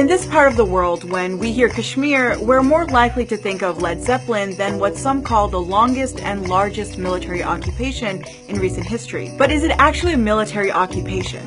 In this part of the world, when we hear Kashmir, we're more likely to think of Led Zeppelin than what some call the longest and largest military occupation in recent history. But is it actually a military occupation?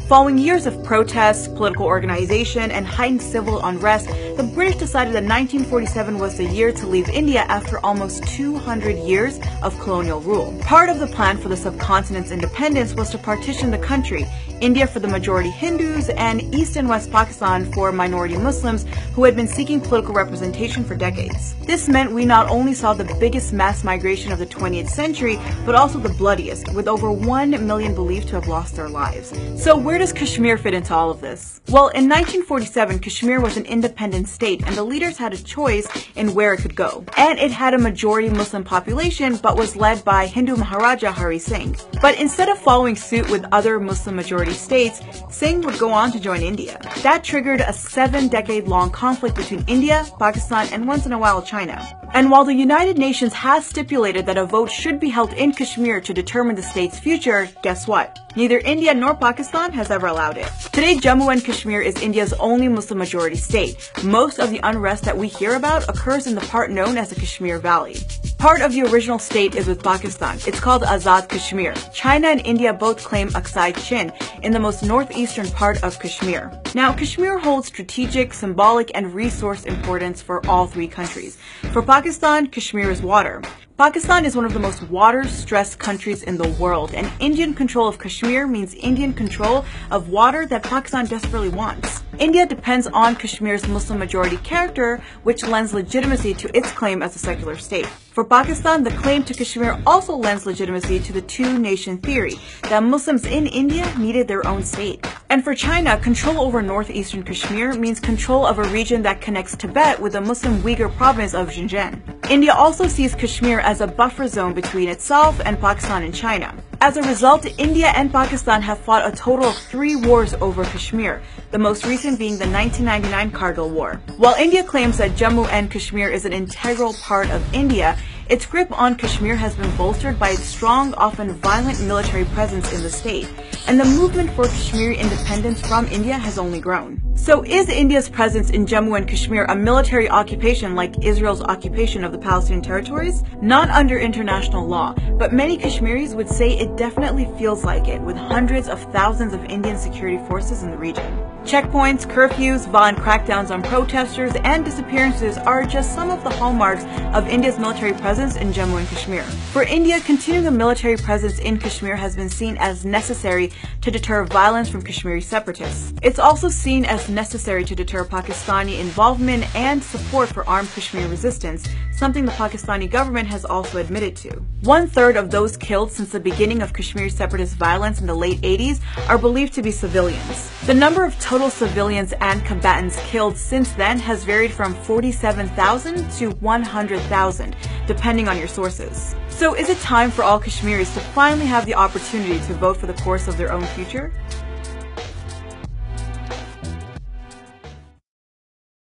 Following years of protests, political organization, and heightened civil unrest, the British decided that 1947 was the year to leave India after almost 200 years of colonial rule. Part of the plan for the subcontinent's independence was to partition the country, India for the majority Hindus and East and West Pakistan for minority Muslims who had been seeking political representation for decades. This meant we not only saw the biggest mass migration of the 20th century, but also the bloodiest, with over 1 million believed to have lost their lives. So where does Kashmir fit into all of this? Well, in 1947, Kashmir was an independent state and the leaders had a choice in where it could go. And it had a majority Muslim population, but was led by Hindu Maharaja Hari Singh. But instead of following suit with other Muslim majority states, Singh would go on to join India. That triggered a 7-decade-long conflict between India, Pakistan, and once in a while China. And while the United Nations has stipulated that a vote should be held in Kashmir to determine the state's future, guess what? Neither India nor Pakistan has ever allowed it. Today, Jammu and Kashmir is India's only Muslim majority state. Most of the unrest that we hear about occurs in the part known as the Kashmir Valley. Part of the original state is with Pakistan. It's called Azad Kashmir. China and India both claim Aksai Chin in the most northeastern part of Kashmir. Now, Kashmir holds strategic, symbolic, and resource importance for all three countries. For Pakistan, Kashmir is water. Pakistan is one of the most water-stressed countries in the world, and Indian control of Kashmir means Indian control of water that Pakistan desperately wants. India depends on Kashmir's Muslim-majority character, which lends legitimacy to its claim as a secular state. For Pakistan, the claim to Kashmir also lends legitimacy to the two-nation theory, that Muslims in India needed their own state. And for China, control over northeastern Kashmir means control of a region that connects Tibet with the Muslim Uyghur province of Xinjiang. India also sees Kashmir as a buffer zone between itself and Pakistan and China. As a result, India and Pakistan have fought a total of 3 wars over Kashmir, the most recent being the 1999 Kargil War. While India claims that Jammu and Kashmir is an integral part of India, its grip on Kashmir has been bolstered by its strong, often violent military presence in the state, and the movement for Kashmiri independence from India has only grown. So is India's presence in Jammu and Kashmir a military occupation like Israel's occupation of the Palestinian territories? Not under international law, but many Kashmiris would say it definitely feels like it, with hundreds of thousands of Indian security forces in the region. Checkpoints, curfews, violent crackdowns on protesters, and disappearances are just some of the hallmarks of India's military presence in Jammu and Kashmir. For India, continuing a military presence in Kashmir has been seen as necessary to deter violence from Kashmiri separatists. It's also seen as necessary to deter Pakistani involvement and support for armed Kashmir resistance, something the Pakistani government has also admitted to. 1/3 of those killed since the beginning of Kashmir separatist violence in the late 80s are believed to be civilians. The number of total civilians and combatants killed since then has varied from 47,000 to 100,000, depending on your sources. So is it time for all Kashmiris to finally have the opportunity to vote for the course of their own future?